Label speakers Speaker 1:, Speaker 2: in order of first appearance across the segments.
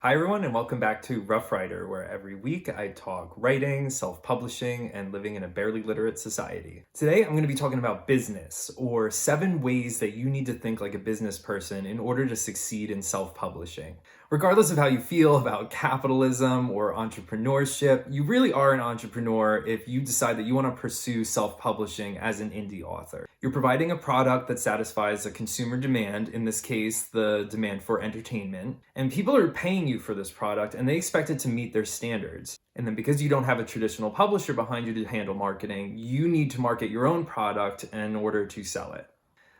Speaker 1: Hi, everyone, and welcome back to Rough Rider, where every week I talk writing, self publishing, and living in a barely literate society. Today, I'm going to be talking about business, or 7 ways that you need to think like a business person in order to succeed in self publishing. Regardless of how you feel about capitalism or entrepreneurship, you really are an entrepreneur if you decide that you want to pursue self publishing as an indie author. You're providing a product that satisfies a consumer demand, in this case, the demand for entertainment, and people are paying you for this product and they expect it to meet their standards. And then because you don't have a traditional publisher behind you to handle marketing, you need to market your own product in order to sell it.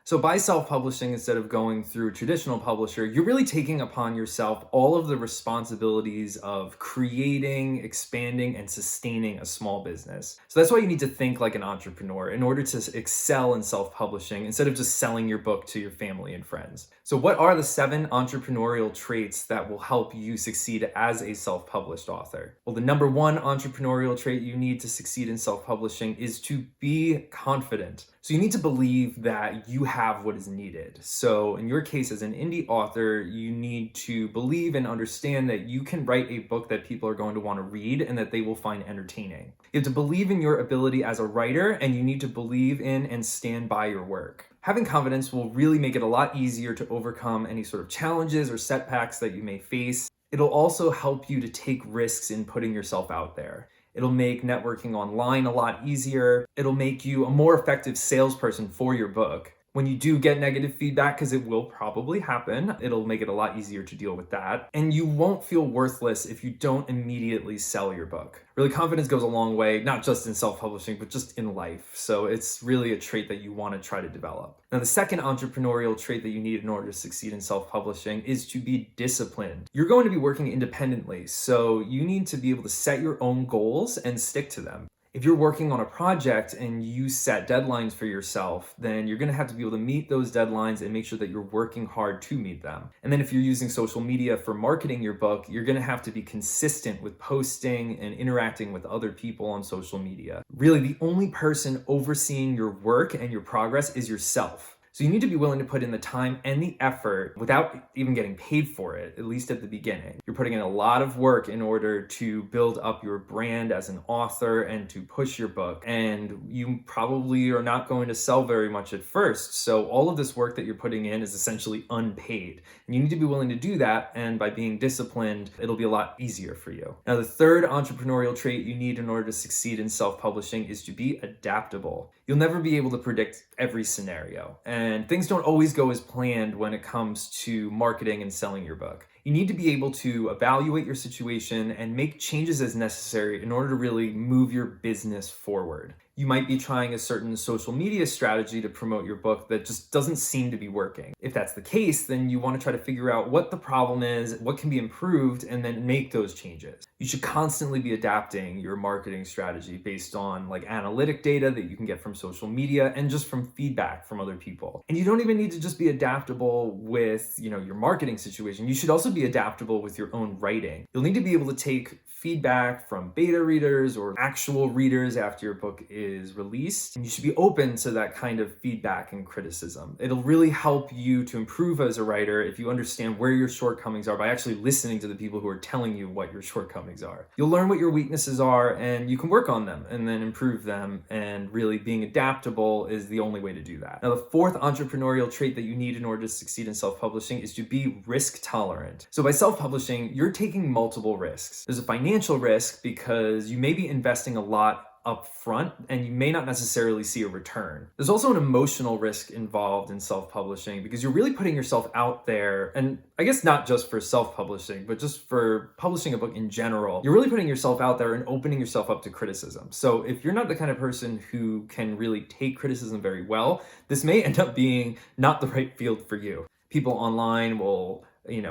Speaker 1: So by self-publishing instead of going through a traditional publisher, you're really taking upon yourself all of the responsibilities of creating, expanding, and sustaining a small business. So that's why you need to think like an entrepreneur in order to excel in self-publishing instead of just selling your book to your family and friends. So what are the 7 entrepreneurial traits that will help you succeed as a self-published author? Well, the number 1 entrepreneurial trait you need to succeed in self-publishing is to be confident. So you need to believe that you have what is needed. So in your case, as an indie author, you need to believe and understand that you can write a book that people are going to want to read and that they will find entertaining. You have to believe in your ability as a writer, and you need to believe in and stand by your work. Having confidence will really make it a lot easier to overcome any sort of challenges or setbacks that you may face. It'll also help you to take risks in putting yourself out there. It'll make networking online a lot easier. It'll make you a more effective salesperson for your book. When you do get negative feedback, because it will probably happen, it'll make it a lot easier to deal with that. And you won't feel worthless if you don't immediately sell your book. Really, confidence goes a long way, not just in self-publishing, but just in life. So it's really a trait that you want to try to develop. Now, the second entrepreneurial trait that you need in order to succeed in self-publishing is to be disciplined. You're going to be working independently, so you need to be able to set your own goals and stick to them. If you're working on a project and you set deadlines for yourself, then you're going to have to be able to meet those deadlines and make sure that you're working hard to meet them. And then if you're using social media for marketing your book, you're going to have to be consistent with posting and interacting with other people on social media. Really, the only person overseeing your work and your progress is yourself. So you need to be willing to put in the time and the effort without even getting paid for it, at least at the beginning. You're putting in a lot of work in order to build up your brand as an author and to push your book. And you probably are not going to sell very much at first. So all of this work that you're putting in is essentially unpaid. And you need to be willing to do that. And by being disciplined, it'll be a lot easier for you. Now, the third entrepreneurial trait you need in order to succeed in self-publishing is to be adaptable. You'll never be able to predict every scenario. And things don't always go as planned when it comes to marketing and selling your book. You need to be able to evaluate your situation and make changes as necessary in order to really move your business forward. You might be trying a certain social media strategy to promote your book that just doesn't seem to be working. If that's the case, then you want to try to figure out what the problem is, what can be improved, and then make those changes. You should constantly be adapting your marketing strategy based on analytic data that you can get from social media and just from feedback from other people. And you don't even need to just be adaptable with, your marketing situation. You should also be adaptable with your own writing. You'll need to be able to take feedback from beta readers or actual readers after your book is released. And you should be open to that kind of feedback and criticism. It'll really help you to improve as a writer if you understand where your shortcomings are by actually listening to the people who are telling you what your shortcomings are. You'll learn what your weaknesses are and you can work on them and then improve them. And really being adaptable is the only way to do that. Now, the fourth entrepreneurial trait that you need in order to succeed in self-publishing is to be risk-tolerant. So by self-publishing, you're taking multiple risks. There's a financial risk because you may be investing a lot up front and you may not necessarily see a return. There's also an emotional risk involved in self-publishing because you're really putting yourself out there, and I guess not just for self-publishing, but just for publishing a book in general. You're really putting yourself out there and opening yourself up to criticism. So if you're not the kind of person who can really take criticism very well, this may end up being not the right field for you. People online will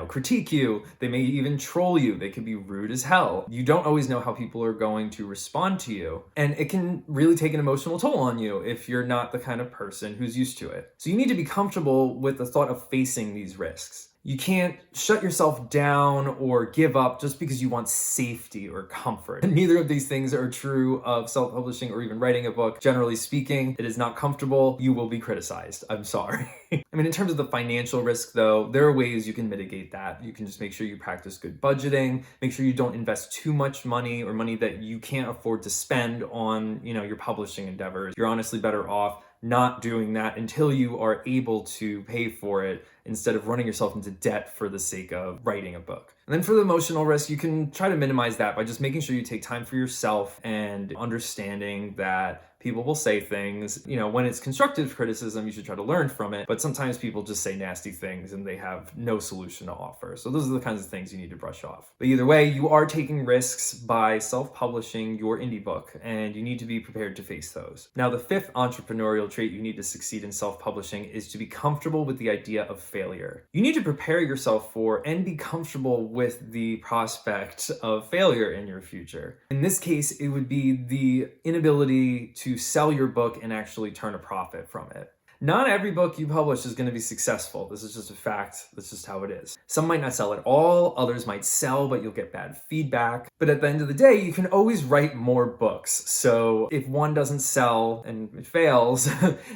Speaker 1: critique you. They may even troll you. They could be rude as hell. You don't always know how people are going to respond to you. And it can really take an emotional toll on you if you're not the kind of person who's used to it. So you need to be comfortable with the thought of facing these risks. You can't shut yourself down or give up just because you want safety or comfort. And neither of these things are true of self-publishing or even writing a book. Generally speaking, it is not comfortable. You will be criticized. I'm sorry. I mean, in terms of the financial risk though, there are ways you can mitigate that. You can just make sure you practice good budgeting, make sure you don't invest too much money or money that you can't afford to spend on, your publishing endeavors. You're honestly better off not doing that until you are able to pay for it instead of running yourself into debt for the sake of writing a book. And then for the emotional risk, you can try to minimize that by just making sure you take time for yourself and understanding that people will say things. When it's constructive criticism, you should try to learn from it. But sometimes people just say nasty things and they have no solution to offer. So those are the kinds of things you need to brush off. But either way, you are taking risks by self-publishing your indie book, and you need to be prepared to face those. Now, the fifth entrepreneurial trait you need to succeed in self-publishing is to be comfortable with the idea of failure. You need to prepare yourself for and be comfortable with the prospect of failure in your future. In this case, it would be the inability to sell your book and actually turn a profit from it. Not every book you publish is going to be successful. This is just a fact. That's just how it is. Some might not sell at all. Others might sell, but you'll get bad feedback. But at the end of the day, you can always write more books. So if one doesn't sell and it fails,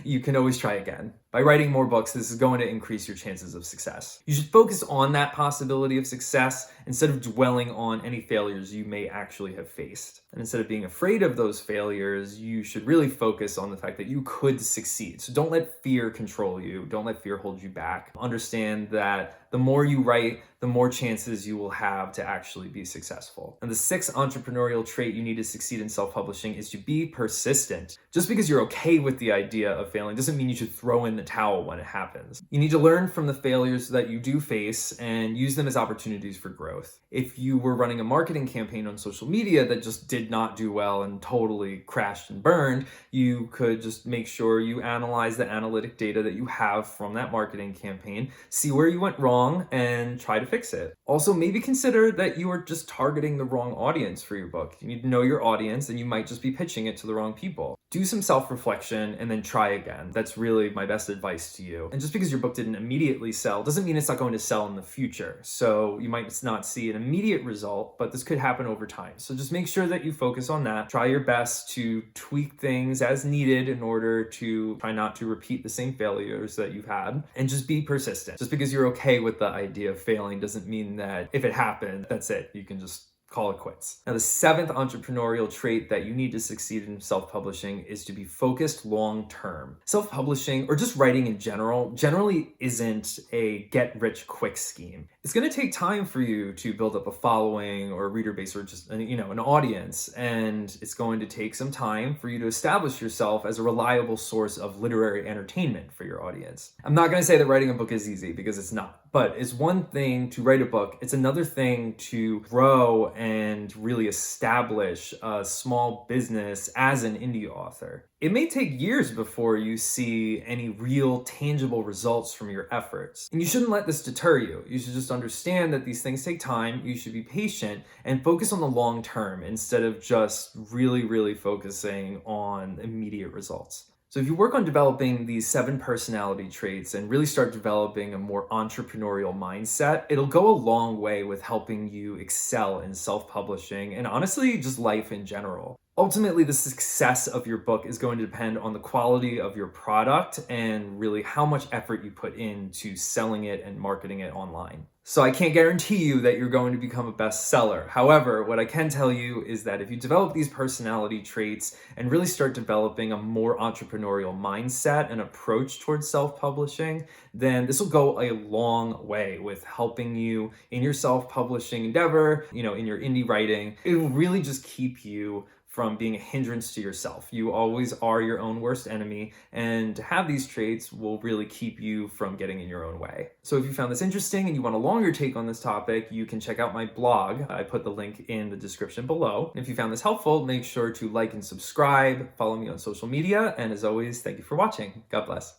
Speaker 1: you can always try again. By writing more books, this is going to increase your chances of success. You should focus on that possibility of success instead of dwelling on any failures you may actually have faced. And instead of being afraid of those failures, you should really focus on the fact that you could succeed. So don't let fear control you. Don't let fear hold you back. Understand that the more you write, the more chances you will have to actually be successful. And the sixth entrepreneurial trait you need to succeed in self-publishing is to be persistent. Just because you're okay with the idea of failing doesn't mean you should throw in the towel when it happens. You need to learn from the failures that you do face and use them as opportunities for growth. If you were running a marketing campaign on social media that just did not do well and totally crashed and burned, you could just make sure you analyze the analytic data that you have from that marketing campaign, see where you went wrong, and try to fix it. Also, maybe consider that you are just targeting the wrong audience for your book. You need to know your audience, and you might just be pitching it to the wrong people. Do some self-reflection and then try again. That's really my best advice to you. And just because your book didn't immediately sell doesn't mean it's not going to sell in the future. So you might not see an immediate result, but this could happen over time. So just make sure that you focus on that. Try your best to tweak things as needed in order to try not to repeat the same failures that you've had, and just be persistent. Just because you're okay with the idea of failing doesn't mean that if it happened, that's it. You can just call it quits. Now, the seventh entrepreneurial trait that you need to succeed in self-publishing is to be focused long-term. Self-publishing, or just writing in general, generally isn't a get-rich-quick scheme. It's going to take time for you to build up a following or a reader base or just, an audience. And it's going to take some time for you to establish yourself as a reliable source of literary entertainment for your audience. I'm not going to say that writing a book is easy, because it's not. But it's one thing to write a book. It's another thing to grow and really establish a small business as an indie author. It may take years before you see any real tangible results from your efforts. And you shouldn't let this deter you. You should just understand that these things take time. You should be patient and focus on the long term instead of just really focusing on immediate results. So if you work on developing these 7 personality traits and really start developing a more entrepreneurial mindset, it'll go a long way with helping you excel in self-publishing and honestly, just life in general. Ultimately, the success of your book is going to depend on the quality of your product and really how much effort you put into selling it and marketing it online. So I can't guarantee you that you're going to become a bestseller. However, what I can tell you is that if you develop these personality traits and really start developing a more entrepreneurial mindset and approach towards self-publishing, then this will go a long way with helping you in your self-publishing endeavor, in your indie writing. It will really just keep you from being a hindrance to yourself. You always are your own worst enemy, and to have these traits will really keep you from getting in your own way. So if you found this interesting and you want a longer take on this topic, you can check out my blog. I put the link in the description below. And if you found this helpful, make sure to like and subscribe, follow me on social media, and as always, thank you for watching. God bless.